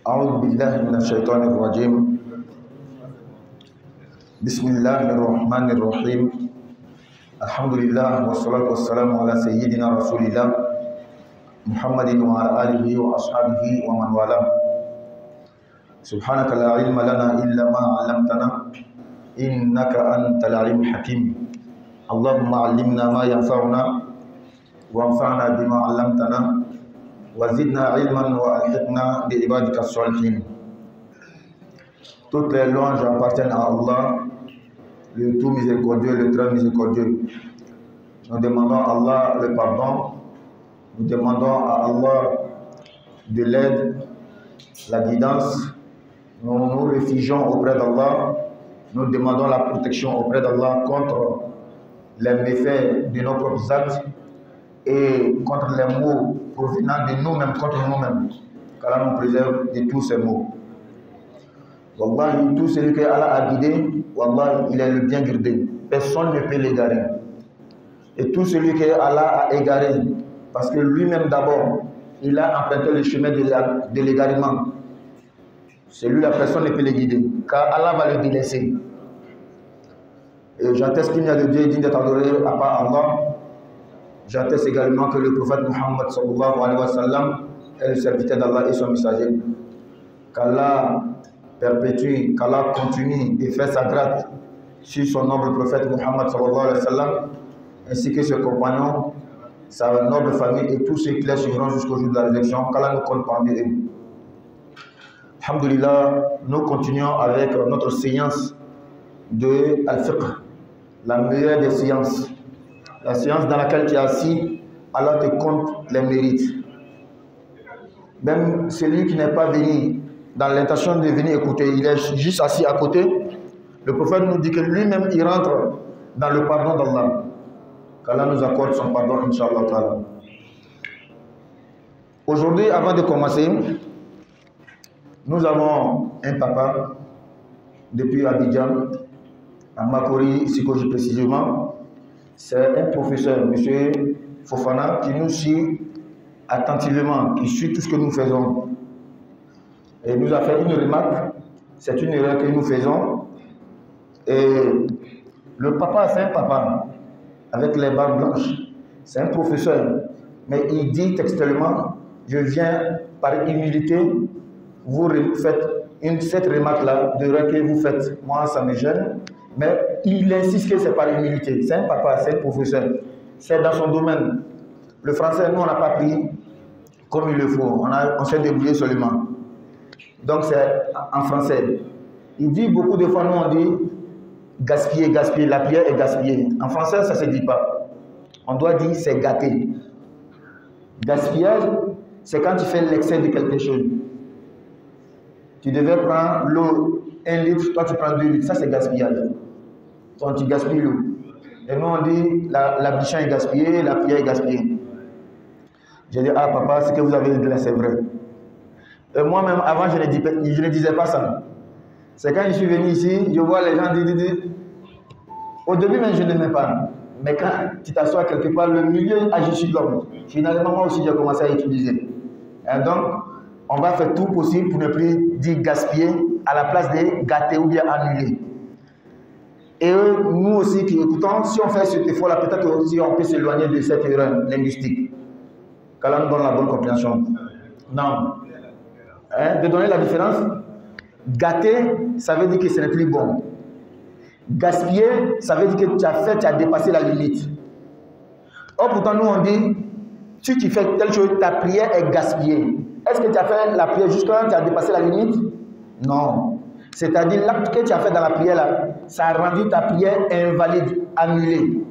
أعوذ بالله من الشيطان الرجيم. بسم الله الرحمن الرحيم. الحمد لله والصلاة والسلام على سيدنا رسول الله محمد وعلى آله وأصحابه ومن والاه. سبحانك لا علم لنا إلا ما علمتنا إنك أنت العليم الحكيم. اللهم علمنا ما ينفعنا وانفعنا بما علمتنا وزدنا علما وألحقنا بعبادك الصالحين. Toutes les louanges appartiennent à Allah, le tout miséricordieux, le très miséricordieux. Nous demandons à Allah le pardon, nous demandons à Allah de l'aide, la guidance. Nous nous réfugions auprès d'Allah, nous demandons la protection auprès d'Allah contre les méfaits de nos propres actes et contre les maux provenant de nous-mêmes, contre nous-mêmes, qu'Allah nous préserve de tous ces maux. Wallahi, tout celui que Allah a guidé, Wallahi, il est le bien guidé. Personne ne peut l'égarer. Et tout celui que Allah a égaré, parce que lui-même d'abord, il a emprunté le chemin de l'égarement. Celui-là, personne ne peut le guider, car Allah va le délaisser. Et j'atteste qu'il n'y a de Dieu digne d'être adoré à part Allah. J'atteste également que le prophète Muhammad sallallahu alayhi wa sallam est le serviteur d'Allah et son messager. Qu'Allah perpétue, qu'Allah continue de faire sa grâce sur son noble prophète Muhammad sallallahu alayhi wa sallam, ainsi que ses compagnons, sa noble famille et tous ceux qui les suivront jusqu'au jour de la résurrection. Qu'Allah nous compte parmi eux. Alhamdulillah, nous continuons avec notre séance de Al-Fiqh, la meilleure des séances. La séance dans laquelle tu es assis, Allah te compte les mérites. Même celui qui n'est pas venu dans l'intention de venir écouter, il est juste assis à côté. Le prophète nous dit que lui-même, il rentre dans le pardon d'Allah. Qu'Allah nous accorde son pardon, Inch'Allah Ta'ala. Aujourd'hui, avant de commencer, nous avons un papa depuis Abidjan, à Makori, Sikoji précisément. C'est un professeur, M. Fofana, qui nous suit attentivement, qui suit tout ce que nous faisons. Et il nous a fait une remarque, c'est une erreur que nous faisons. Et le papa, c'est un papa, avec les barbes blanches. C'est un professeur, mais il dit textuellement, je viens par humilité, vous faites cette remarque-là, de erreur que vous faites. Moi, ça me gêne. Mais il insiste que c'est par humilité. C'est un papa, c'est un professeur. C'est dans son domaine. Le français, nous, on n'a pas pris comme il le faut. On s'est débrouillé seulement. Donc, c'est en français. Il dit beaucoup de fois, nous, on dit gaspiller, gaspiller. La prière est gaspillée. En français, ça ne se dit pas. On doit dire c'est gâter. Gaspillage, c'est quand tu fais l'excès de quelque chose. Tu devais prendre l'eau 1 litre, toi tu prends 2 litres. Ça, c'est gaspillage. Donc, tu gaspilles l'eau. Et nous, on dit la bichan est gaspillée, la prière est gaspillée. J'ai dit, ah papa, ce que vous avez dit là, c'est vrai. Et moi-même, avant, je ne disais pas ça. C'est quand je suis venu ici, je vois les gens dire. Au début, même, je n'aimais pas. Mais quand tu t'assois quelque part, le milieu agit sur l'homme. Finalement, moi aussi, j'ai commencé à utiliser. Et donc, on va faire tout possible pour ne plus dire gaspiller à la place de gâter ou bien annuler. Et nous aussi qui écoutons, si on fait cet effort-là, peut-être aussi on peut s'éloigner de cette erreur linguistique. Qu'Allah nous donne la bonne compréhension. Non. De donner la différence, gâter, ça veut dire que ce n'est plus bon. Gaspiller, ça veut dire que tu as dépassé la limite. Or, pourtant, nous on dit, si tu fais telle chose, ta prière est gaspillée. Est-ce que tu as fait la prière jusqu'à tu as dépassé la limite? Non. C'est-à-dire, l'acte que tu as fait dans la prière, là, ça a rendu ta prière invalide, annulée.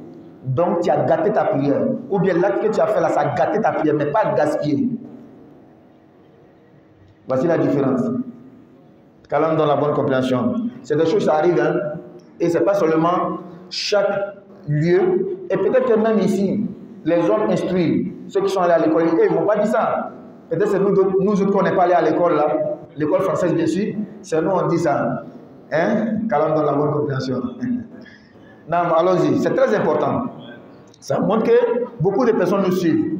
Donc, tu as gâté ta prière. Ou bien l'acte que tu as fait là, ça a gâté ta prière, mais pas gaspillé. Voici la différence. Qu'Allah nous donne la bonne compréhension. C'est des choses qui arrivent, hein, et ce n'est pas seulement chaque lieu. Et peut-être que même ici, les hommes instruits, ceux qui sont allés à l'école, ils ne vont pas dire ça. Peut-être que nous autres, on n'est pas allés à l'école là, l'école française bien sûr, c'est nous on dit ça. Hein? Qu'Allah nous donne la bonne compréhension. Non, allons-y, c'est très important. Ça montre que beaucoup de personnes nous suivent.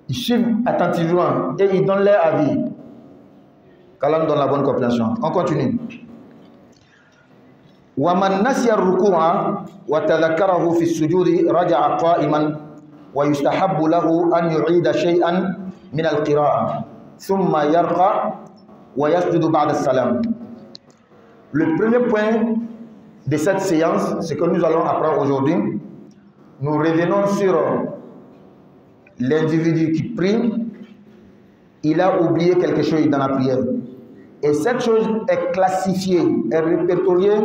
Ils suivent attentivement et ils donnent leur avis. qu'Allah nous donne la bonne compréhension. On continue. وَمَنْ نَسِيَ الرُّكُوعَ وَتَذَكَّرَهُ فِي السُّجُودِ رَجَعَ قَائِمًا وَيُسْتَحَبُّ لَهُ أَنْ يُعِيدَ شَيْئًا مِنَ الْقِرَاءَةِ ثُمَّ يَرْقَى وَيَسْجُدُ بَعْدَ السَّلَامِ. Le premier point de cette séance, ce que nous allons apprendre aujourd'hui, nous revenons sur l'individu qui prie, il a oublié quelque chose dans la prière. Et cette chose est classifiée, est répertoriée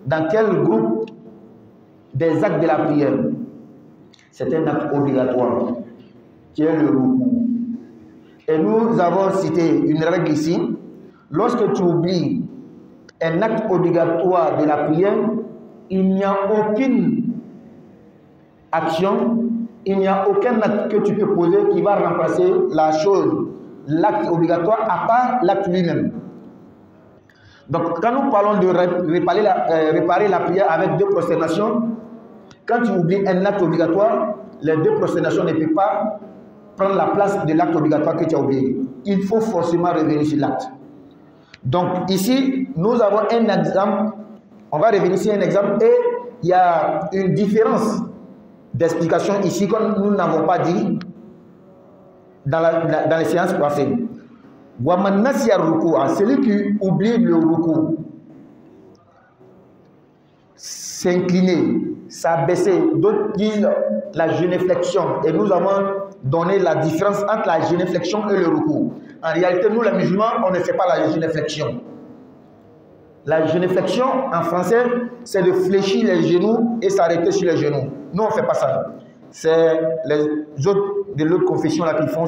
dans quel groupe des actes de la prière? C'est un acte obligatoire, qui est le roukou. Et nous avons cité une règle ici. Lorsque tu oublies un acte obligatoire de la prière, il n'y a aucune action, il n'y a aucun acte que tu peux poser qui va remplacer la chose, l'acte obligatoire, à part l'acte lui-même. Donc, quand nous parlons de réparer la prière avec 2 prosternations, quand tu oublies un acte obligatoire, les 2 prosternations ne peuvent pas prendre la place de l'acte obligatoire que tu as oublié. Il faut forcément revenir sur l'acte. Donc, ici, nous avons un exemple. On va revenir sur un exemple et il y a une différence d'explication ici que nous n'avons pas dit dans les séances passées. Celui qui oublie le ruku, s'incliner, s'abaisser, d'autres disent la généflexion, et nous avons donné la différence entre la généflexion et le ruku. En réalité, nous les musulmans, on ne fait pas la généflexion. La généflexion en français, c'est de fléchir les genoux et s'arrêter sur les genoux. Nous, on ne fait pas ça. C'est les autres de l'autre confession là qui font,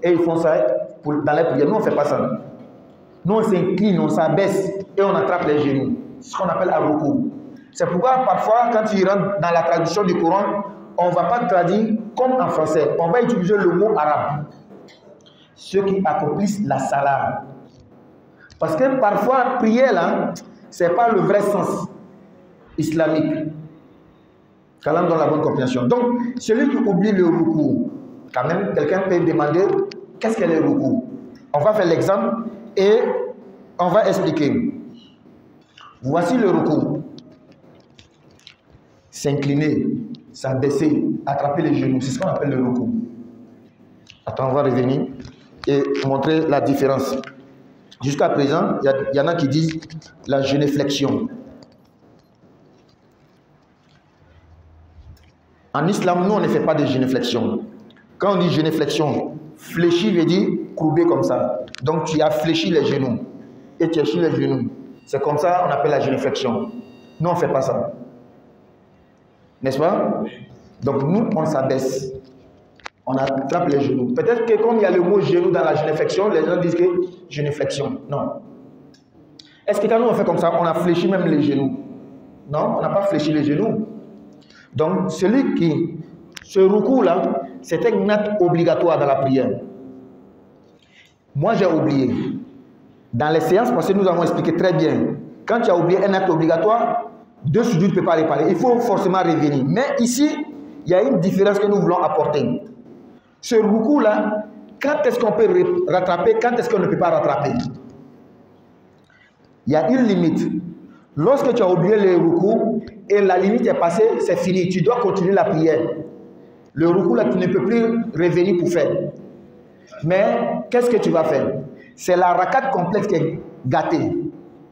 et ils font ça dans les prières. Nous, on ne fait pas ça. Nous, on s'incline, on s'abaisse et on attrape les genoux. C'est ce qu'on appelle un ruku. C'est pourquoi parfois, quand tu rentres dans la traduction du Coran, on ne va pas traduire comme en français. On va utiliser le mot arabe. Ceux qui accomplissent la salat. Parce que parfois, prier là, ce n'est pas le vrai sens islamique. Qu'Allah donne la bonne compréhension. Donc, celui qui oublie le ruku, quand même, quelqu'un peut demander qu'est-ce qu'est le ruku. On va faire l'exemple et on va expliquer. Voici le ruku. S'incliner, s'abaisser, attraper les genoux. C'est ce qu'on appelle le ruku. Attends, on va revenir et montrer la différence. Jusqu'à présent, il y en a qui disent la généflexion. En islam, nous, on ne fait pas de généflexion. Quand on dit généflexion, fléchir veut dire courber comme ça. Donc, tu as fléchi les genoux. Et tu as sur les genoux. C'est comme ça qu'on appelle la généflexion. Nous, on ne fait pas ça. N'est-ce pas? Donc, nous, on s'abaisse. On attrape les genoux. Peut-être que comme il y a le mot genou dans la généflexion, les gens disent que généflexion. Non. Est-ce que quand nous on fait comme ça, on a fléchi même les genoux? Non, on n'a pas fléchi les genoux. Donc, celui qui, ce ruku-là, c'est un acte obligatoire dans la prière. Moi, j'ai oublié. Dans les séances passées, nous avons expliqué très bien. Quand tu as oublié un acte obligatoire, 2 sujouds ne peuvent pas réparer. Il faut forcément revenir. Mais ici, il y a une différence que nous voulons apporter. Ce ruku-là, quand est-ce qu'on peut rattraper, quand est-ce qu'on ne peut pas rattraper? Il y a une limite. Lorsque tu as oublié le ruku et la limite est passée, c'est fini. Tu dois continuer la prière. Le ruku, là, tu ne peux plus revenir pour faire. Mais qu'est-ce que tu vas faire? C'est la rakat complète qui est gâtée.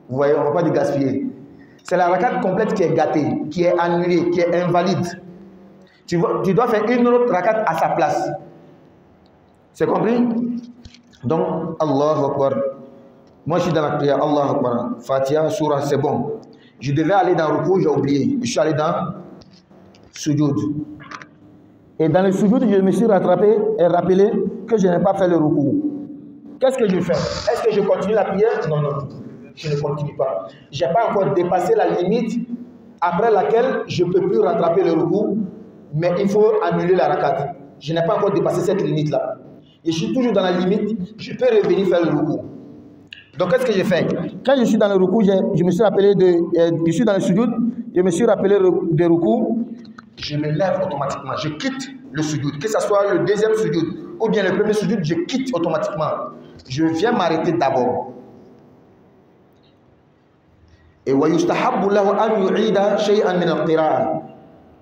Vous voyez, on ne va pas dire gaspiller. C'est la rakat complète qui est gâtée, qui est annulée, qui est invalide. Tu dois faire une autre rakat à sa place. C'est compris? Donc, Allahu Akbar. Moi, je suis dans la prière. Allahu Akbar. Fatiha, Surah, c'est bon. Je devais aller dans le ruku, j'ai oublié. Je suis allé dans Sujoud. Et dans le Sujoud, je me suis rattrapé et rappelé que je n'ai pas fait le ruku. Qu'est-ce que je fais? Est-ce que je continue la prière? Non, non. Je ne continue pas. Je n'ai pas encore dépassé la limite après laquelle je ne peux plus rattraper le ruku, mais il faut annuler la rakat. Je n'ai pas encore dépassé cette limite-là. Et je suis toujours dans la limite, je peux revenir faire le ruku. Donc, qu'est-ce que j'ai fait? Quand je suis dans le ruku, je me suis rappelé je suis dans le sujoud, je me suis rappelé de ruku, je me lève automatiquement, je quitte le sujoud, que ce soit le deuxième sujoud ou bien le premier sujoud, je quitte automatiquement. Je viens m'arrêter d'abord. Et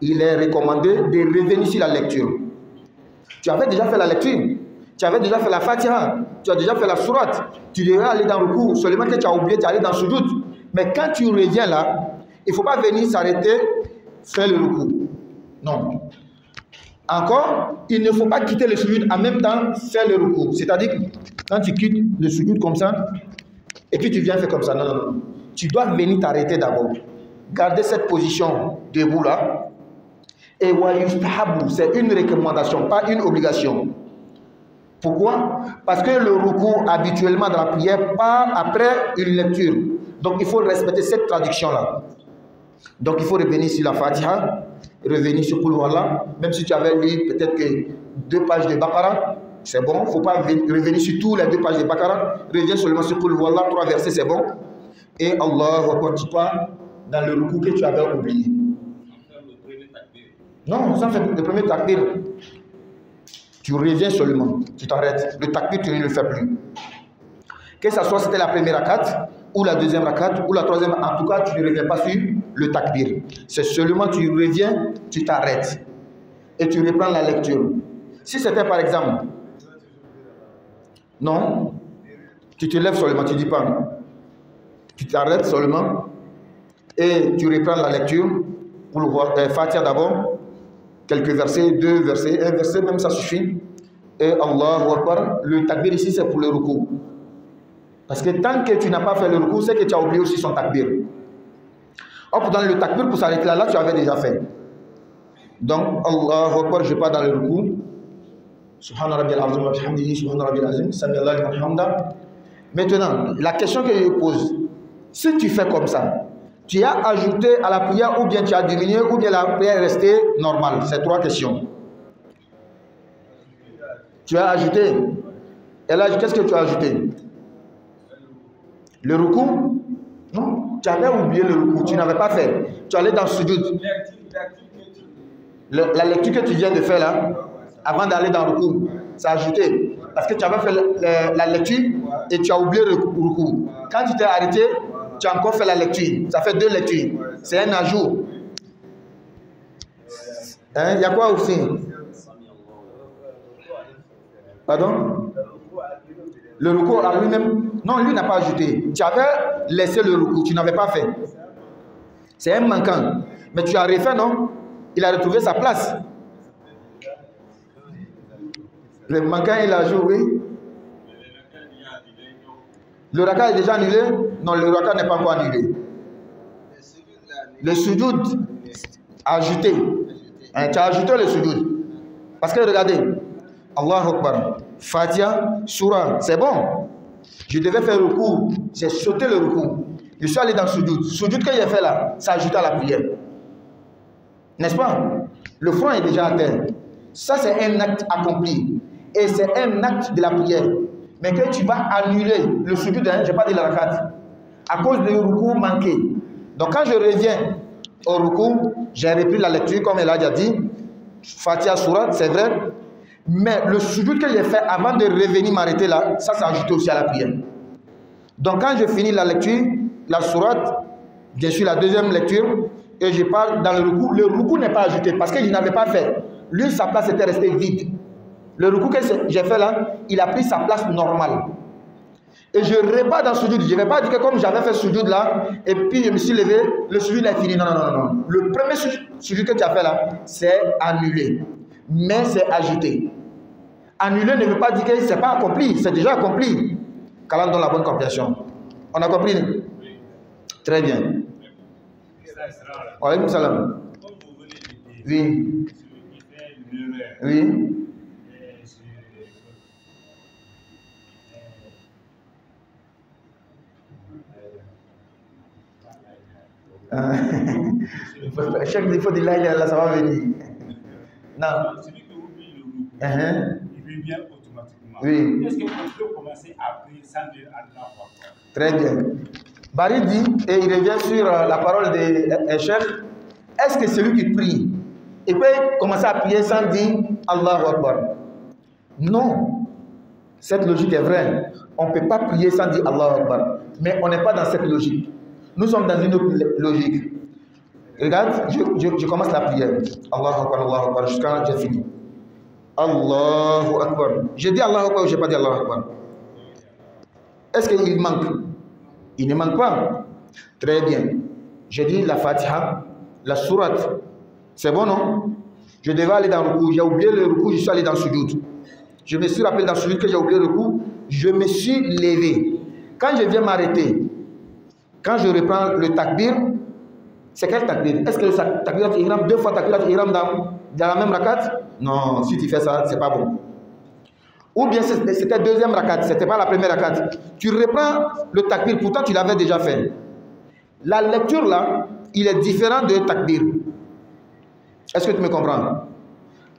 il est recommandé de revenir sur la lecture. Tu avais déjà fait la lecture, tu avais déjà fait la Fatiha, tu as déjà fait la sourate, tu devrais aller dans le cours, seulement que tu as oublié, tu es allé dans le sujoud. Mais quand tu reviens là, il ne faut pas venir s'arrêter, faire le recours. Non. Encore, il ne faut pas quitter le sujoud en même temps faire le recours. C'est-à-dire que quand tu quittes le sujoud comme ça, et puis tu viens faire comme ça. Non, non, non. Tu dois venir t'arrêter d'abord. Garder cette position debout là. Et c'est une recommandation, pas une obligation. Pourquoi? Parce que le recours habituellement dans la prière part après une lecture. Donc il faut respecter cette traduction-là. Donc il faut revenir sur la Fatiha, revenir sur Qul Huwallah. Même si tu avais lu peut-être que 2 pages de Baqarah, c'est bon. Il ne faut pas revenir sur tous les 2 pages de Baqarah. Reviens seulement sur Qul Huwallah, 3 versets, c'est bon. Et Allah, tu pars dans le recours que tu avais oublié. Non, sans faire le premier takbir. Tu reviens seulement, tu t'arrêtes. Le takbir, tu ne le fais plus. Que ce soit c'était la première rakat, ou la deuxième rakat, ou la troisième, en tout cas, tu ne reviens pas sur le takbir. C'est seulement tu reviens, tu t'arrêtes. Et tu reprends la lecture. Si c'était par exemple, non, tu te lèves seulement, tu ne dis pas. Tu t'arrêtes seulement et tu reprends la lecture pour le voir. Fatiha d'abord, quelques versets, 2 versets, 1 verset, même ça suffit. Et Allahu Akbar, le takbir ici c'est pour le ruku. Parce que tant que tu n'as pas fait le ruku, c'est que tu as oublié aussi son takbir. Or, pour donner le takbir, pour s'arrêter là, tu avais déjà fait. Donc, Allahu Akbar, je pars dans le ruku. Subhana Rabbil Azim wa bihamdihi, Subhana Rabbil Azim, Sami Allahu liman hamda. Maintenant, la question que je pose, si tu fais comme ça, tu as ajouté à la prière ou bien tu as diminué ou bien la prière est restée normale. C'est 3 questions. Tu as ajouté. Et là, qu'est-ce que tu as ajouté? Le ruku? Non, tu avais oublié le ruku, tu n'avais pas fait. Tu allais dans le sujoud. La lecture que tu viens de faire là, avant d'aller dans le ruku, c'est ajouté. Parce que tu avais fait la lecture et tu as oublié le ruku. Quand tu t'es arrêté, tu as encore fait la lecture. Ça fait 2 lectures. C'est un ajout. Hein? Il y a quoi aussi? Pardon? Le ruku à lui-même, non, lui n'a pas ajouté. Tu avais laissé le ruku, tu n'avais pas fait. C'est un manquant. Mais tu as refait, non? Il a retrouvé sa place. Le manquant, il a joué. Le raka est déjà annulé? Non, le raka n'est pas encore annulé. Le sujoud ajouté. Hein, tu as ajouté le sujoud. Parce que regardez, Allahu Akbar, Fatiha, Surah, c'est bon. Je devais faire le recours, j'ai sauté le recours. Je suis allé dans le sujoud. Sujoud que j'ai fait là, ça ajoute à la prière. N'est-ce pas? Le front est déjà à terre. Ça, c'est un acte accompli. Et c'est un acte de la prière. Mais que tu vas annuler le sujoud, je n'ai pas dit la rakat, à cause du recours manqué. Donc quand je reviens au recours, j'ai repris la lecture, comme elle a déjà dit, Fatiha, Surah, c'est vrai. Mais le sujoud que j'ai fait avant de revenir m'arrêter là, ça s'ajoute aussi à la prière. Donc quand je finis la lecture, la sourate, bien sûr la deuxième lecture, et je pars dans le ruku n'est pas ajouté parce que je n'avais pas fait. Lui, sa place était restée vide. Le ruku que j'ai fait là, il a pris sa place normale. Et je repars dans le sujoud. Je ne vais pas dire que comme j'avais fait ce sujoud là, et puis je me suis levé, le sujoud est fini. Non, non, non, non. Le premier sujoud que tu as fait là, c'est annulé. Mais c'est ajouté. Annuler ne veut pas dire que ce n'est pas accompli, c'est déjà accompli. Qu'Allah donne la bonne compréhension. On a compris? Très bien. Wa alaykoum salam. Oui. Oui. Chaque défaut de là, ça va venir. Non. Celui qui oublie le groupe, il revient automatiquement. Oui. Est-ce qu'on peut commencer à prier sans dire Allah? Très bien. Bari dit, et il revient sur la parole de Cheikh, est-ce que celui qui prie, il peut commencer à prier sans dire Allahu Akbar? Non. Cette logique est vraie. On ne peut pas prier sans dire Allahu Akbar. Mais on n'est pas dans cette logique. Nous sommes dans une autre logique. Regarde, je commence la prière. Allahu Akbar, jusqu'à j'ai fini. Allahu Akbar. J'ai dit Allahu Akbar ou je n'ai pas dit Allahu Akbar? Est-ce qu'il manque? Il ne manque pas. Très bien. J'ai dit la Fatiha, la sourate. C'est bon, non? Je devais aller dans le ruku. J'ai oublié le ruku, je suis allé dans le sujoud. Je me suis rappelé dans le sujoud que j'ai oublié le ruku. Je me suis levé. Quand je viens m'arrêter, quand je reprends le takbir, c'est quel takbir? Est-ce que le takbir ihram, deux fois takbir ihram dans la même rakat? Non, si tu fais ça, c'est pas bon. Ou bien c'était deuxième rakat, c'était pas la première rakat. Tu reprends le takbir, pourtant tu l'avais déjà fait. La lecture là, il est différent de takbir. Est-ce que tu me comprends?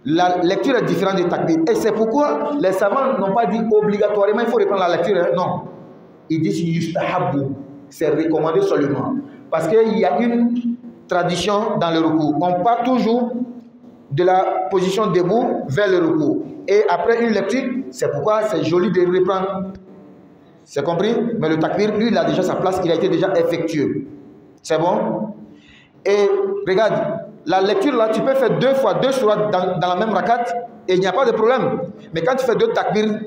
La lecture est différente du takbir. Et c'est pourquoi les savants n'ont pas dit obligatoirement il faut reprendre la lecture. Hein? Non. Ils disent yustahabbu. C'est recommandé seulement. Parce qu'il y a une tradition dans le ruku. On part toujours de la position debout vers le ruku. Et après une lecture, c'est pourquoi c'est joli de reprendre. C'est compris? Mais le takbir, lui, il a déjà sa place, il a été déjà effectué. C'est bon? Et regarde, la lecture là, tu peux faire deux fois deux sourates dans la même rakat et il n'y a pas de problème. Mais quand tu fais deux takbir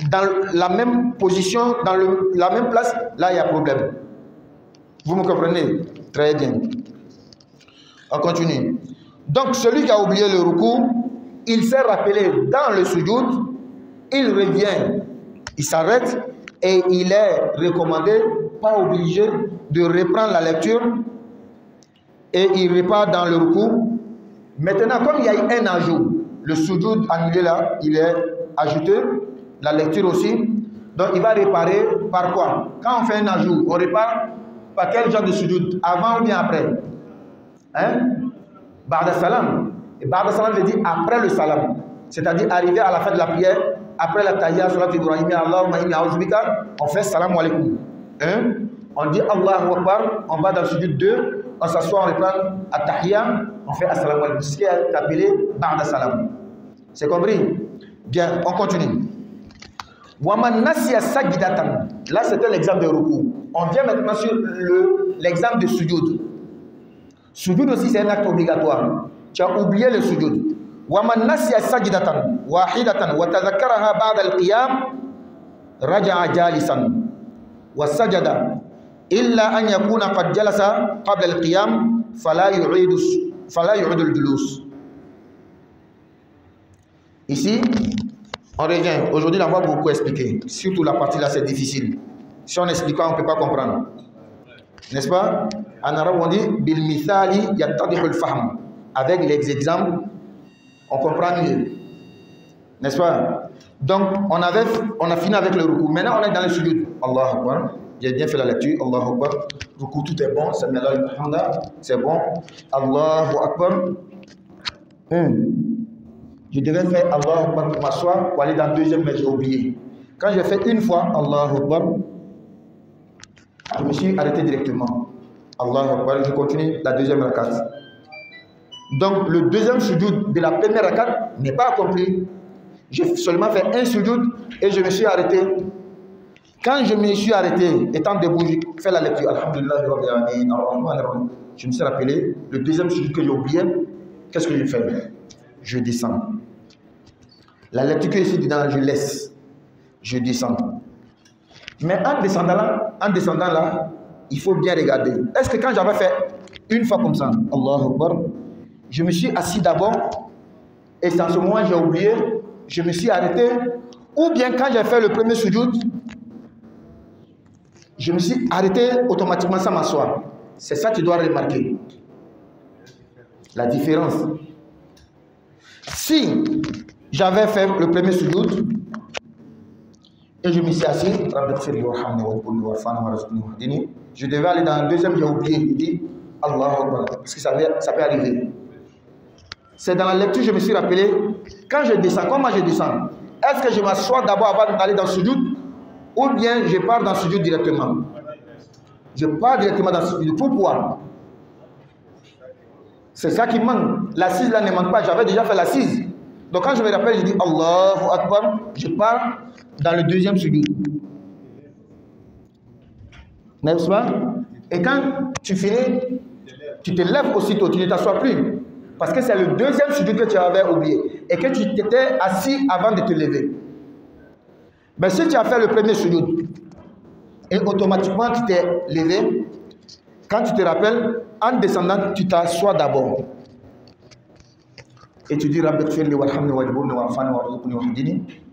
dans la même position, dans la même place, là il y a problème. Vous me comprenez? Très bien. On continue. Donc celui qui a oublié le ruku, il s'est rappelé dans le sujoud, il revient, il s'arrête et il est recommandé, pas obligé de reprendre la lecture. Et il repart dans le ruku. Maintenant, comme il y a eu un ajout, le sujoud annulé là, il est ajouté, la lecture aussi. Donc il va réparer par quoi? Quand on fait un ajout, on répare par quel genre de sujoud? Avant ou bien après? Hein? Ba'da salam. Et ba'da salam veut dire après le salam. C'est-à-dire arriver à la fin de la prière, après la tahiyya, surat Ibrahim, Allahumma inni a'udhubika, on fait salam alaikum. Hein? On dit Allahu Akbar, on va dans le sujoud 2. On s'assoit, on reprend at-tahiyya, on fait assalamu alaykum, ce qui est appelé ba'da salam. C'est compris? Bien, on continue. Waman nasiya sajidatan. Là, c'était l'exemple de ruku. On vient maintenant sur l'exemple de sujoud. Sujoud aussi, c'est un acte obligatoire. Tu as oublié le sujoud. Waman nasiya sajidatan wahidatan wa tadhakkaraha ba'da al-qiyam raja'a jalisan wa sajada. إلا أن يكون قد جلس قبل القيام فلا يعيد الجلوس. Ici, on revient. Aujourd'hui, on va beaucoup expliquer. Surtout la partie là, c'est difficile. Si on n'explique pas, on ne peut pas comprendre. N'est-ce pas? En arabe, on dit bil mithali yattadihul fahm. Avec les exemples, on comprend mieux. N'est-ce pas? Donc, on a fini avec le ruku. Maintenant, on est dans le sujoud. Allahu Akbar. J'ai bien fait la lecture. Allahu Akbar. Ruku, tout est bon. C'est bon. Allahu Akbar. Je devais faire Allahu Akbar pour m'asseoir pour aller dans le deuxième, mais j'ai oublié. Quand j'ai fait une fois Allahu Akbar, je me suis arrêté directement. Allahu Akbar. Je continue la deuxième rakat. Donc, le deuxième sujoud de la première rakat n'est pas accompli. J'ai seulement fait un sujoud et je me suis arrêté. Quand je me suis arrêté, étant debout, j'ai fait la lecture. Alhamdulillah, je me suis rappelé, le deuxième sujoud que j'ai oublié, qu'est-ce que je fais? Je descends. La lecture que je suis dedans, je laisse. Je descends. Mais en descendant là, il faut bien regarder. Est-ce que quand j'avais fait une fois comme ça, Allahu Akbar, je me suis assis d'abord et dans ce moment j'ai oublié, je me suis arrêté, ou bien quand j'ai fait le premier sujoud, je me suis arrêté automatiquement sans m'asseoir. C'est ça que tu dois remarquer. La différence. Si j'avais fait le premier sujoud et je me suis assis, je devais aller dans le deuxième, j'ai oublié, il dit Allahu Akbar, parce que ça peut arriver. C'est dans la lecture que je me suis rappelé, quand je descends, comment je descends? Est-ce que je m'assois d'abord avant d'aller dans le sujoud ou bien je pars dans le sujoud directement? Je pars directement dans le sujoud. Pourquoi? C'est ça qui manque. L'assise là ne manque pas, j'avais déjà fait l'assise. Donc quand je me rappelle, je dis Allahu Akbar, je pars dans le deuxième sujoud. N'est-ce pas? Et quand tu finis, tu te lèves aussitôt, tu ne t'assois plus. Parce que c'est le deuxième sujoud que tu avais oublié. Et que tu t'étais assis avant de te lever. Mais si tu as fait le premier sujoud, et automatiquement tu t'es levé, quand tu te rappelles, en descendant, tu t'assois d'abord. Et tu dis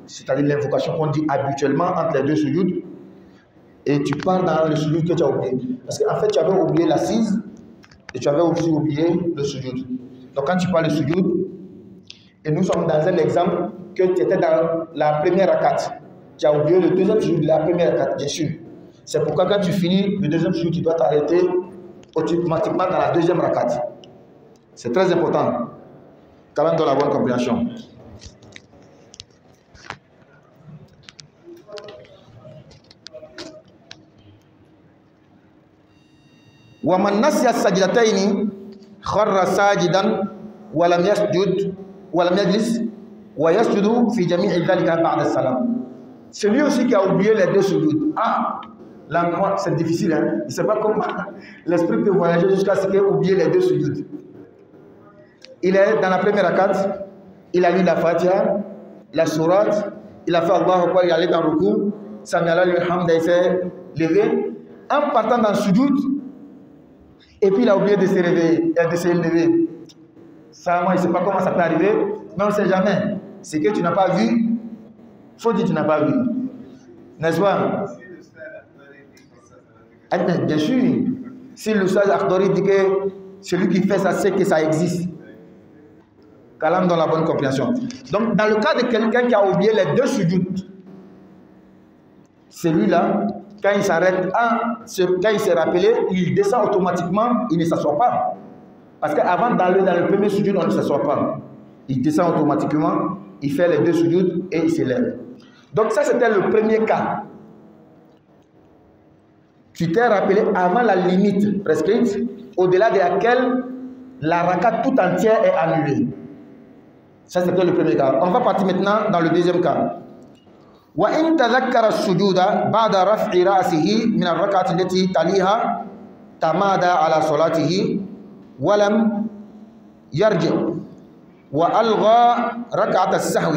c'est-à-dire l'invocation qu'on dit habituellement entre les deux sujoud. Et tu pars dans le sujoud que tu as oublié. Parce qu'en fait, tu avais oublié l'assise et tu avais aussi oublié le sujoud. Donc quand tu parles de sujoud, et nous sommes dans un exemple que tu étais dans la première rakat. Tu as oublié le deuxième sujoud de la première rakat, bien sûr. C'est pourquoi quand tu finis le deuxième sujoud, tu dois t'arrêter automatiquement dans la deuxième rakat. C'est très important. Qu'Allah donne la bonne compréhension. وَمَنْ نَسِيَ السَّجْدَتَيْنِ خَرَّ سَاجِدًا وَلَمْ يَسْجُدْ وَلَمْ يَجْلِسْ وَيَسْجُدُ فِي جَمِيعِ ذَلِكَ بَعْدَ السَّلَامِ. Celui aussi qui a oublié les deux sujoud. Ah, là, moi, c'est difficile. Hein? Je ne sais pas comment l'esprit peut voyager jusqu'à ce qu'il ait oublié les deux sujoud. Il est dans la première rakat, il a lu la Fatiha, la sourate, il a fait Allahu Akbar, il est allé dans le ruku, Sami Allahu liman hamidah, il s'est levé. En partant dans le sujoud, et puis il a oublié de se réveiller, de se lever. Ça, moi, je ne sais pas comment ça peut arriver, mais on ne sait jamais. C'est que tu n'as pas vu, faut dire que tu n'as pas vu. N'est-ce pas? Bien sûr, si le sage Akhdari dit que celui qui fait ça sait que ça existe. Qu'Allah donne la bonne compréhension. Donc, dans le cas de quelqu'un qui a oublié les deux sujoud, celui-là, quand il s'arrête, quand il s'est rappelé, il descend automatiquement, il ne s'assoit pas. Parce qu'avant d'aller dans le premier sujoud, on ne s'assoit pas. Il descend automatiquement, il fait les deux sujoud et il se lève. Donc ça, c'était le premier cas. Tu t'es rappelé avant la limite prescrite, au-delà de laquelle la rakat tout entière est annulée. Ça, c'était le premier cas. On va partir maintenant dans le deuxième cas. وإن تذكر السجود بعد رفع رأسه من الركعة التي تليها تمادى على صلاته ولم يرجع وألغى ركعة السهو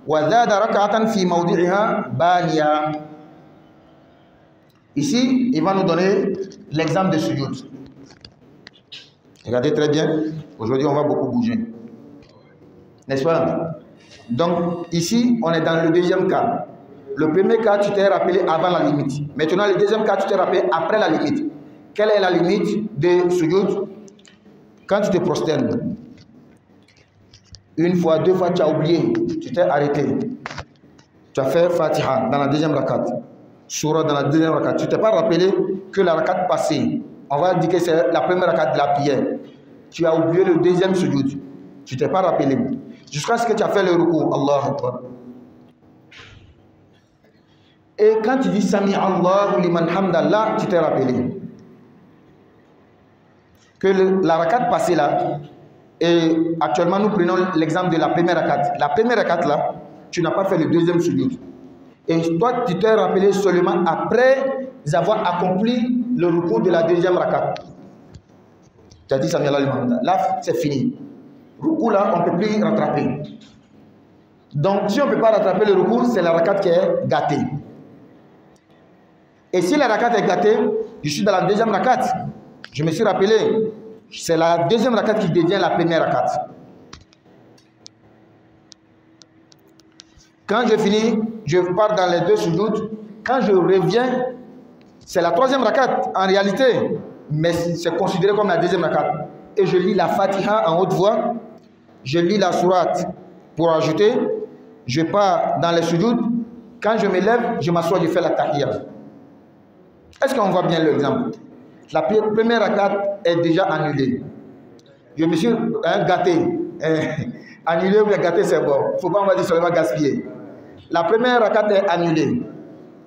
وزاد ركعة في موضعها بانية. Ici, il va nous donner l'exemple de sujoud. Regardez très bien. Aujourd'hui, on va beaucoup bouger. N'est-ce pas? Donc, ici, on est dans le deuxième cas. Le premier cas, tu t'es rappelé avant la limite. Maintenant, le deuxième cas, tu t'es rappelé après la limite. Quelle est la limite de sujoud? Quand tu te prosternes, une fois, deux fois, tu as oublié, tu t'es arrêté. Tu as fait Fatiha dans la deuxième rakat, Surah dans la deuxième rakat. Tu ne t'es pas rappelé que la rakat passée, on va dire que c'est la première rakat de la prière. Tu as oublié le deuxième sujoud. Tu ne t'es pas rappelé. Jusqu'à ce que tu as fait le ruku, Allahu Akbar. Et quand tu dis Sami Allahu liman hamdah, là, tu t'es rappelé que la rakat passée là, et actuellement nous prenons l'exemple de la première rakat. La première rakat là, tu n'as pas fait le deuxième sujoud. Et toi, tu t'es rappelé seulement après avoir accompli le ruku de la deuxième rakat. Tu as dit Sami Allahu liman hamdah. Là, c'est fini. Ruku là, on ne peut plus rattraper. Donc, si on ne peut pas rattraper le ruku, c'est la rakat qui est gâtée. Et si la rakat est gâtée, je suis dans la deuxième rakat. Je me suis rappelé, c'est la deuxième rakat qui devient la première rakat. Quand je finis, je pars dans les deux sujoud. Quand je reviens, c'est la troisième rakat en réalité, mais c'est considéré comme la deuxième rakat. Et je lis la Fatiha en haute voix, je lis la sourate pour ajouter, je pars dans les sujoud. Quand je me lève, je m'assois, je fais la tahiyya. Est-ce qu'on voit bien l'exemple? La première rakat est déjà annulée. Je me suis gâté. Annulé ou bien gâté, c'est bon. Il ne faut pas, on va dire seulement gaspiller. La première rakat est annulée.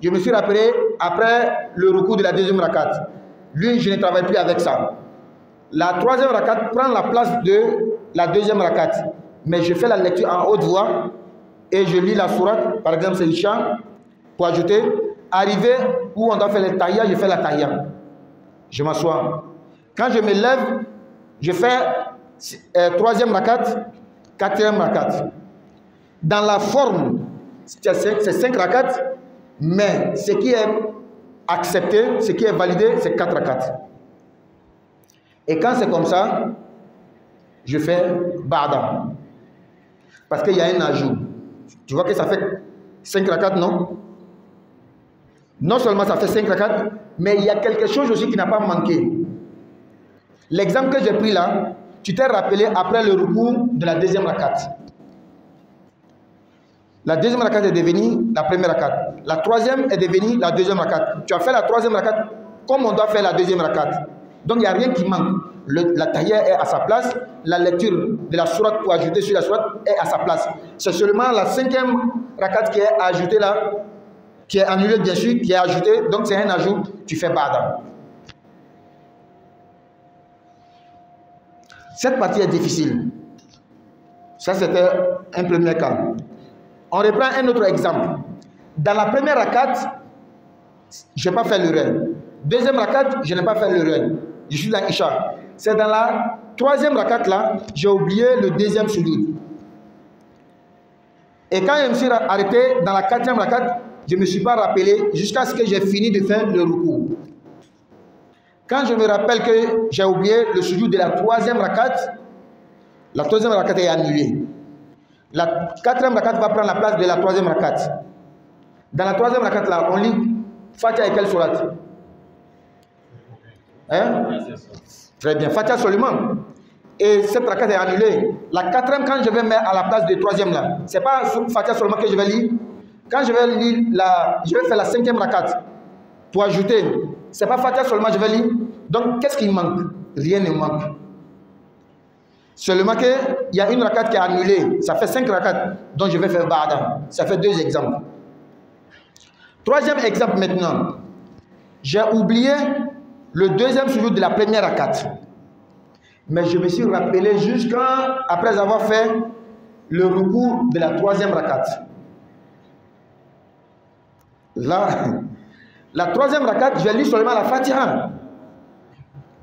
Je me suis rappelé après le ruku de la deuxième rakat. Lui, je ne travaille plus avec ça. La troisième rakat prend la place de la deuxième rakat. Mais je fais la lecture en haute voix et je lis la sourate, par exemple c'est Isha, pour ajouter. Arrivé où on doit faire le tahiyya, je fais la tahiyya. je m'assois. Quand je me lève, je fais troisième rakat, quatrième rakat. Dans la forme, c'est 5 rakats, mais ce qui est accepté, ce qui est validé, c'est 4 rakats. Et quand c'est comme ça, je fais Ba'da. Parce qu'il y a un ajout. Tu vois que ça fait 5 rakats, non? Non seulement ça fait 5 rakats, mais il y a quelque chose aussi qui n'a pas manqué. L'exemple que j'ai pris là, tu t'es rappelé après le recours de la deuxième rakat. La deuxième rakat est devenue la première rakat. La troisième est devenue la deuxième rakat. Tu as fait la troisième rakat comme on doit faire la deuxième rakat. Donc il n'y a rien qui manque. La tahiyya est à sa place. La lecture de la sourate pour ajouter sur la sourate est à sa place. C'est seulement la cinquième rakat qui est ajoutée là, qui est annulée bien sûr, qui est ajoutée. Donc c'est un ajout, tu fais Ba'da. Cette partie est difficile. Ça c'était un premier cas. On reprend un autre exemple. Dans la première rakat, je n'ai pas fait le rêve. Deuxième rakat, je n'ai pas fait le rêve. Je suis dans Isha. C'est dans la troisième rakat là, j'ai oublié le deuxième sujoud. Et quand je me suis arrêté dans la quatrième rakat, je ne me suis pas rappelé jusqu'à ce que j'ai fini de faire le recours. Quand je me rappelle que j'ai oublié le sujoud de la troisième rakat est annulée. La quatrième rakat va prendre la place de la troisième rakat. Dans la troisième rakat là, on lit Fatiha et quelle sourate? Hein? Très bien, Fatiha seulement. Et cette rakat est annulée. La quatrième, quand je vais mettre à la place de troisième là, c'est pas Fatiha seulement que je vais lire. Quand je vais lire je vais faire la cinquième rakat pour ajouter. C'est pas Fatiha seulement je vais lire. Donc qu'est-ce qui manque? Rien ne manque. Seulement qu'il y a une rakat qui est annulée. Ça fait 5 rakats. Donc je vais faire Ba'da. Ça fait 2 exemples. Troisième exemple maintenant. J'ai oublié le deuxième sujoud de la première rakat. Mais je me suis rappelé jusqu'après avoir fait le recours de la troisième rakat. Là, la troisième rakat, je lis seulement la Fatiha.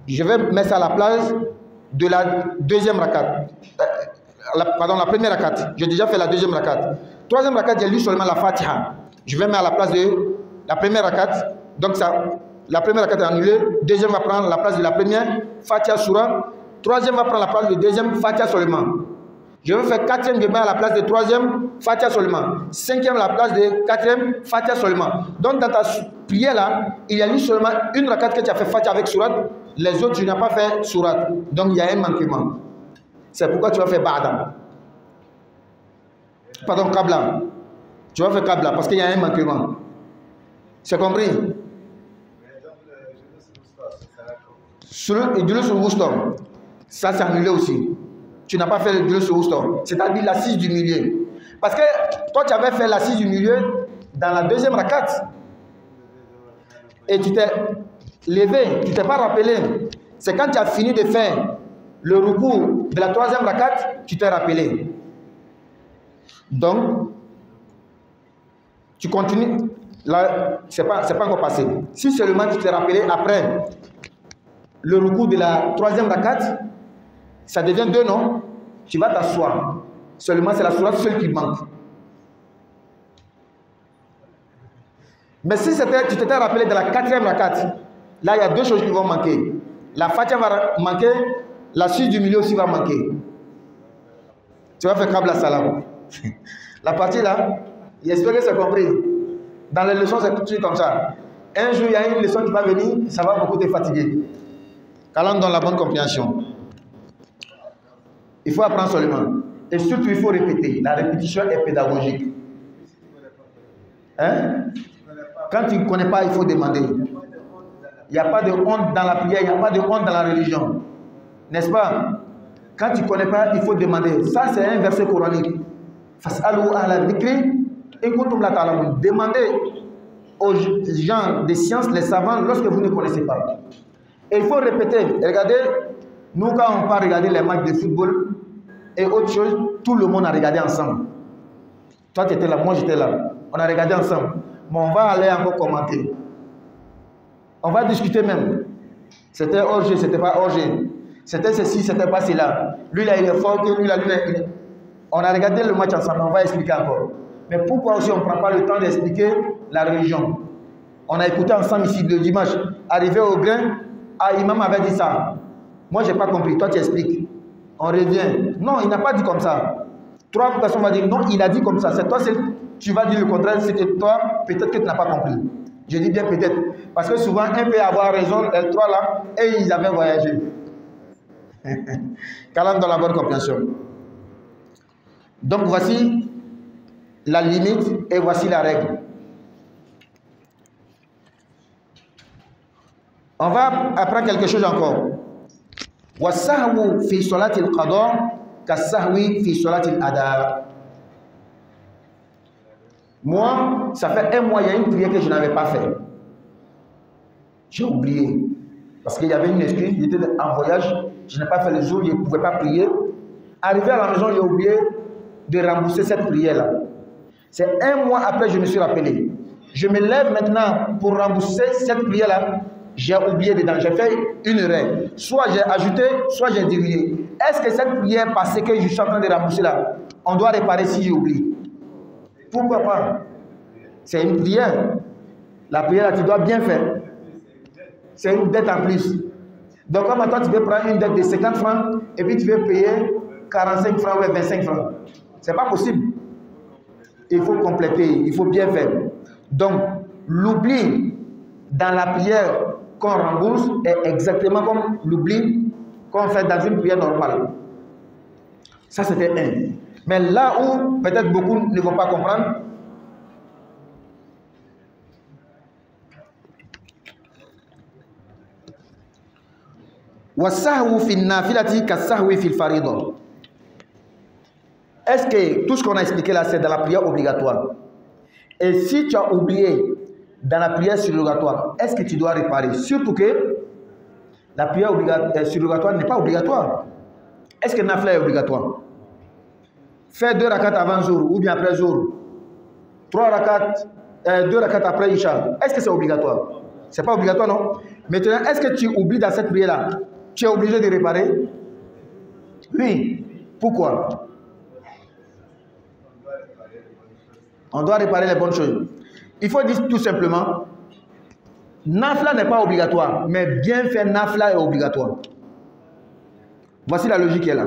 Je vais mettre ça à la place de la deuxième rakat. Pardon, la première rakat. J'ai déjà fait la deuxième rakat. Troisième rakat, j'ai lu seulement la Fatiha. Je vais mettre à la place de la première rakat. Donc ça, la première rakat est annulée. Deuxième va prendre la place de la première, Fatiha Surah. Troisième va prendre la place de deuxième, Fatiha seulement. Je vais faire quatrième, je mets à la place de troisième, Fatiha seulement. Cinquième à la place de quatrième, Fatiha seulement. Donc dans ta prière là, il y a eu seulement une rakat que tu as fait Fatiha avec Surat. Les autres, tu n'as pas fait Surat. Donc il y a un manquement. C'est pourquoi tu vas faire Ba'da. Pardon, Qabla. Tu vas faire Qabla parce qu'il y a un manquement. C'est compris? Sur le Wustom, ça c'est annulé aussi. Tu n'as pas fait le sur Wustom, c'est-à-dire l'assise du milieu. Parce que toi tu avais fait l'assise du milieu dans la deuxième rakat. Et tu t'es levé, tu ne t'es pas rappelé. C'est quand tu as fini de faire le recours de la troisième rakat, tu t'es rappelé. Donc, tu continues. Là, ce n'est pas encore passé. Si seulement tu t'es rappelé après le recours de la troisième rakat, ça devient 2, non? Tu vas t'asseoir. Seulement, c'est la sourate seule qui manque. Mais si tu t'étais rappelé de la quatrième rakat, là, il y a 2 choses qui vont manquer. La Fatiha va manquer, la suite du milieu aussi va manquer. Tu vas faire Qabla Salam. La partie là, j'espère que c'est compris. Dans les leçons, c'est tout de suite comme ça. Un jour, il y a une leçon qui va venir, ça va beaucoup te fatiguer. Qu'Allah donne la bonne compréhension. Il faut apprendre seulement. Et surtout, il faut répéter. La répétition est pédagogique. Hein? Quand tu ne connais pas, il faut demander. Il n'y a pas de honte dans la prière, il n'y a pas de honte dans la religion. N'est-ce pas? Quand tu ne connais pas, il faut demander. Ça, c'est un verset coranique. Fas'alou ala dhikri in kuntum la ta'lamun. Demandez aux gens des sciences, les savants, lorsque vous ne connaissez pas. Et il faut répéter. Regardez, nous, quand on part regarder les matchs de football et autre chose, tout le monde a regardé ensemble. Toi, tu étais là, moi, j'étais là. On a regardé ensemble. Mais on va aller encore commenter. On va discuter même. C'était hors-jeu, c'était pas hors-jeu. C'était ceci, c'était pas cela. Lui là, il est fort, que lui là, On a regardé le match ensemble, on va expliquer encore. Mais pourquoi aussi on ne prend pas le temps d'expliquer la religion? On a écouté ensemble ici le dimanche. Arrivé au grain, l'imam avait dit ça. Moi, je n'ai pas compris. Toi, tu expliques. On revient. Non, il n'a pas dit comme ça. 3 personnes vont dire non, il a dit comme ça. C'est toi, tu vas dire le contraire. C'était toi, peut-être que tu n'as pas compris. Je dis bien peut-être. Parce que souvent, un peut avoir raison, les 3 là, et ils avaient voyagé. Calme dans la bonne compréhension. Donc, voici la limite et voici la règle. On va apprendre quelque chose encore. Wasahwu fi salati al-qada kasahwi fi salati al-ada. Moi, ça fait 1 mois, il y a une prière que je n'avais pas fait. J'ai oublié. Parce qu'il y avait une excuse, j'étais en voyage, je n'ai pas fait le jour, je ne pouvais pas prier. Arrivé à la maison, j'ai oublié de rembourser cette prière-là. C'est 1 mois après, je me suis rappelé. Je me lève maintenant pour rembourser cette prière-là. J'ai oublié dedans, j'ai fait une erreur. Soit j'ai ajouté, soit j'ai diminué. Est-ce que cette prière passée que je suis en train de rembourser là, on doit réparer si j'ai oublié? Pourquoi pas? C'est une prière. La prière là, tu dois bien faire. C'est une dette en plus. Donc comme maintenant tu veux prendre une dette de 50 francs et puis tu veux payer 45 francs ou 25 francs. C'est pas possible. Il faut compléter, il faut bien faire. Donc l'oubli dans la prière qu'on rembourse est exactement comme l'oubli qu'on fait dans une prière normale. Ça, c'était un. Mais là où peut-être beaucoup ne vont pas comprendre, est-ce que tout ce qu'on a expliqué là, c'est dans la prière obligatoire? Et si tu as oublié dans la prière surrogatoire, est-ce que tu dois réparer? Surtout que la prière surrogatoire n'est pas obligatoire. Est-ce que Nafla est obligatoire? Faire 2 rakats avant jour ou bien après jour, 3 rakats, 2 rakats après Isha, est-ce que c'est obligatoire? C'est pas obligatoire, non? Maintenant, est-ce que tu oublies dans cette prière-là, tu es obligé de réparer? Oui. Pourquoi? On doit réparer les bonnes choses. Il faut dire tout simplement, Nafla n'est pas obligatoire, mais bien faire Nafla est obligatoire. Voici la logique qui est là.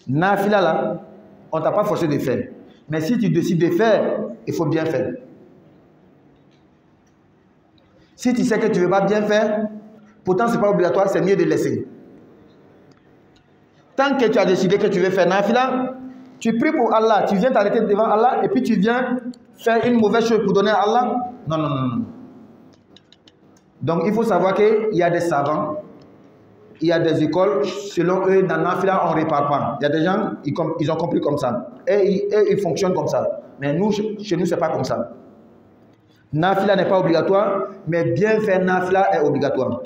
Nafla là, on ne t'a pas forcé de faire. Mais si tu décides de faire, il faut bien faire. Si tu sais que tu ne veux pas bien faire, pourtant ce n'est pas obligatoire, c'est mieux de laisser. Tant que tu as décidé que tu veux faire Nafla, tu pries pour Allah, tu viens t'arrêter devant Allah et puis tu viens faire une mauvaise chose pour donner à Allah. Non, non, non, non. Donc il faut savoir qu'il y a des savants, il y a des écoles, selon eux, dans Nafila, on ne répare pas. Il y a des gens, ils ont compris comme ça. Et ils fonctionnent comme ça. Mais nous, chez nous, ce n'est pas comme ça. Nafila n'est pas obligatoire, mais bien faire Nafila est obligatoire.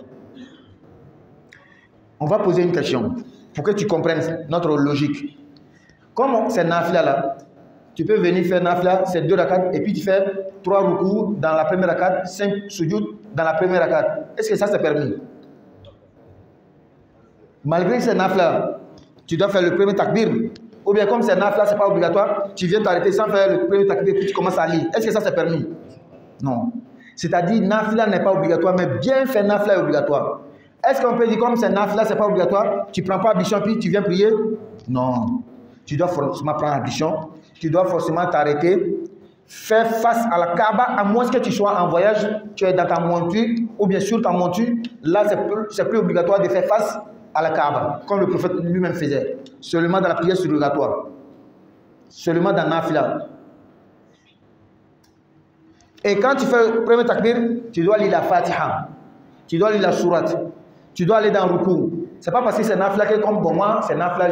On va poser une question pour que tu comprennes notre logique. Comme c'est Nafila là, tu peux venir faire Nafila, c'est 2 rakats, et puis tu fais 3 rukus dans la première rakat, 5 sujoud dans la première rakat. Est-ce que ça c'est permis? Malgré que c'est Nafila, tu dois faire le premier takbir. Ou bien comme c'est Nafila, ce n'est pas obligatoire, tu viens t'arrêter sans faire le premier takbir, puis tu commences à lire. Est-ce que ça c'est permis? Non. C'est-à-dire Nafila n'est pas obligatoire, mais bien faire Nafila est obligatoire. Est-ce qu'on peut dire comme c'est Nafila, ce n'est pas obligatoire, tu ne prends pas ablution puis tu viens prier? Non. Tu dois forcément prendre ablution, tu dois forcément t'arrêter, faire face à la Kaaba, à moins que tu sois en voyage, tu es dans ta monture, ou bien sur ta monture, là c'est plus obligatoire de faire face à la Kaaba, comme le prophète lui-même faisait. Seulement dans la prière surrogatoire. Seulement dans Nafila. Et quand tu fais le premier takbir, tu dois lire la Fatiha. Tu dois lire la sourate. Tu dois aller dans le ruku. Ce n'est pas parce que c'est Nafila que comme pour moi, c'est Nafila,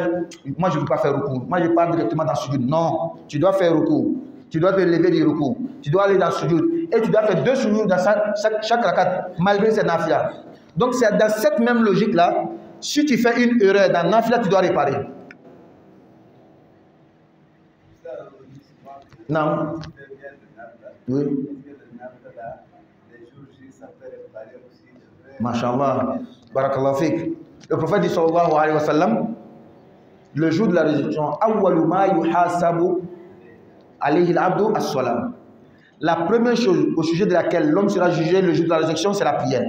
moi je ne veux pas faire ruku. Moi je pars directement dans le sujoud. Non, tu dois faire ruku. Tu dois te lever du ruku. Tu dois aller dans le sujoud. Et tu dois faire 2 sujoud dans chaque rakat, malgré c'est Nafila. Donc c'est dans cette même logique-là, si tu fais une erreur dans Nafila, tu dois réparer. Non. Oui. Masha'Allah. Barakallahu fik. Le prophète dit sallallahu alayhi wa sallam, le jour de la résurrection, awwalu ma yuhasabu alayhi al-abdu as-salam. La première chose au sujet de laquelle l'homme sera jugé le jour de la résurrection, c'est la prière.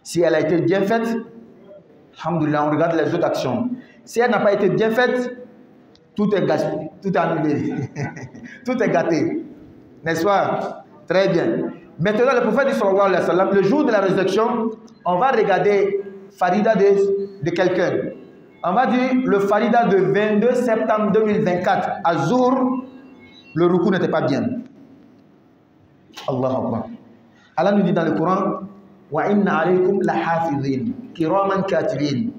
Si elle a été bien faite, alhamdoulilah, on regarde les autres actions. Si elle n'a pas été bien faite, tout est gâché, tout est annulé, tout est gâté. N'est-ce pas? Très bien. Maintenant, le prophète dit sallallahu alayhi wa sallam, le jour de la résurrection, on va regarder Farida de quelqu'un. On va dire le Farida de 22 septembre 2024 à Zour, le ruku n'était pas bien. Allahu Akbar. Allah nous dit dans le Coran, wa inna alaykum la hafidhin kiraman katibin.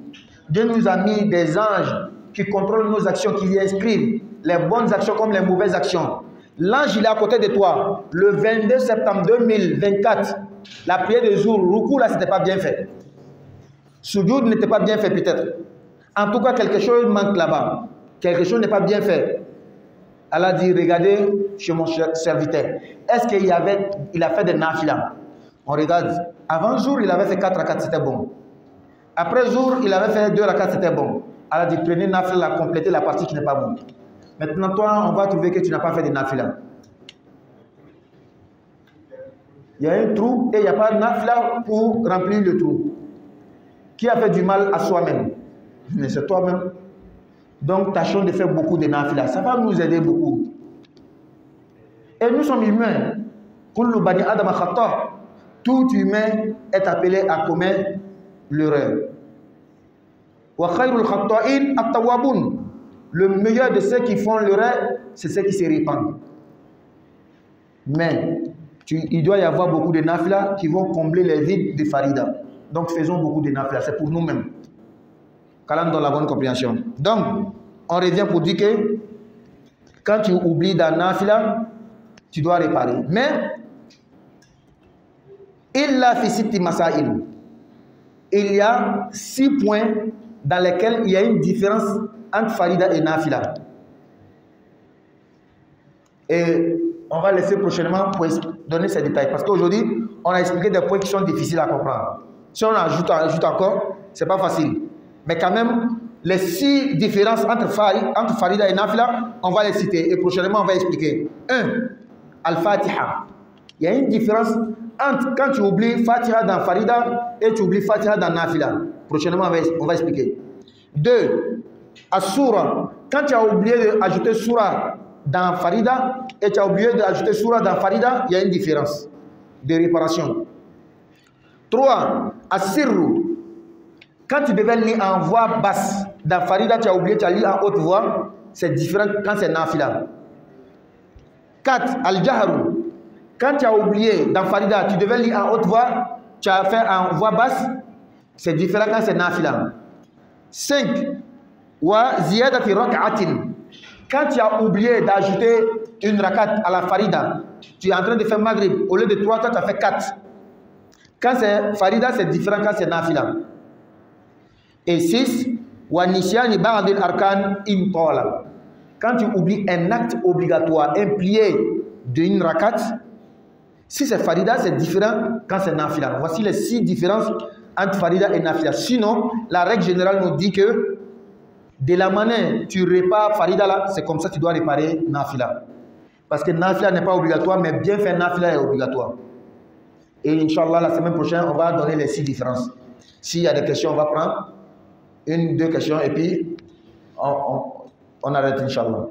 Dieu nous a mis des anges qui contrôlent nos actions, qui y inscrivent les bonnes actions comme les mauvaises actions. L'ange il est à côté de toi. Le 22 septembre 2024, la prière de Zour, ruku là c'était pas bien fait. Sujoud n'était pas bien fait peut-être. En tout cas quelque chose manque là-bas. Quelque chose n'est pas bien fait. Allah dit, regardez chez mon serviteur. Est-ce qu'il a fait des nafila? On regarde. Avant jour, il avait fait 4 rakats, c'était bon. Après jour, il avait fait 2 rakats, c'était bon. Allah dit, prenez nafila, complétez la partie qui n'est pas bonne. Maintenant, toi, on va trouver que tu n'as pas fait de nafila. Il y a un trou et il n'y a pas de nafila pour remplir le trou. Qui a fait du mal à soi-même? Mais c'est toi-même. Donc, tâchons de faire beaucoup de nafila. Ça va nous aider beaucoup. Et nous sommes humains. Kullu bani adam khata. Tout humain est appelé à commettre l'erreur. Wa khayrul khata'in at-tawwabun. Le meilleur de ceux qui font l'erreur, c'est ceux qui se répandent. Mais il doit y avoir beaucoup de nafila qui vont combler les vides de Farida. Donc, faisons beaucoup de nafila. C'est pour nous-mêmes. Qu'Allah nous donne la bonne compréhension. Donc, on revient pour dire que quand tu oublies dans nafila, tu dois réparer. Mais, illa fi sitti masail. Il y a 6 points dans lesquels il y a une différence entre Farida et nafila. Et on va laisser prochainement pour donner ces détails. Parce qu'aujourd'hui, on a expliqué des points qui sont difficiles à comprendre. Si on ajoute encore, ce n'est pas facile. Mais quand même, les 6 différences entre Farida et nafila, on va les citer. Et prochainement, on va expliquer. 1. Al-Fatiha. Il y a une différence entre quand tu oublies Fatiha dans Farida et tu oublies Fatiha dans nafila. Prochainement, on va expliquer. 2. As-Surah. Quand tu as oublié d'ajouter Surah dans Farida et tu as oublié d'ajouter Surah dans Farida, il y a une différence de réparation. 3. As-Sirru. Quand tu devais lire en voix basse dans Farida, tu as oublié, tu as lu en haute voix, c'est différent quand c'est nafila. 4. Al-Jahru. Quand tu as oublié dans Farida, tu devais lire en haute voix, tu as fait en voix basse, c'est différent quand c'est nafila. 5. Wa ziyadati rak'atin. Quand tu as oublié d'ajouter une rakat à la Farida, tu es en train de faire Maghrib, au lieu de 3, toi tu as fait 4. Quand c'est Farida, c'est différent quand c'est nafila. Et 6. Wa nisyani ba'dil arkan intala. Quand tu oublies un acte obligatoire, un plié d'une rakat, si c'est Farida, c'est différent quand c'est nafila. Voici les 6 différences entre Farida et nafila. Sinon, la règle générale nous dit que de la manière tu répares Farida là, c'est comme ça que tu dois réparer nafila. Parce que nafila n'est pas obligatoire, mais bien faire nafila est obligatoire. Et Inch'Allah, la semaine prochaine, on va donner les 6 différences. S'il y a des questions, on va prendre 1, 2 questions et puis on arrête Inch'Allah.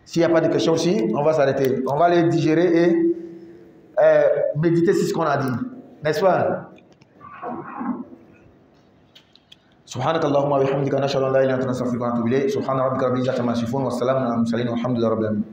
S'il n'y a pas de questions aussi, on va s'arrêter. On va les digérer et méditer sur ce qu'on a dit. N'est-ce pas? سبحانك اللهم وبحمدك نشهد ان لا اله الا انت نستغفرك ونتوب اليك سبحان ربك رب العزه عما يصفون والسلام على المرسلين والحمد لله رب العالمين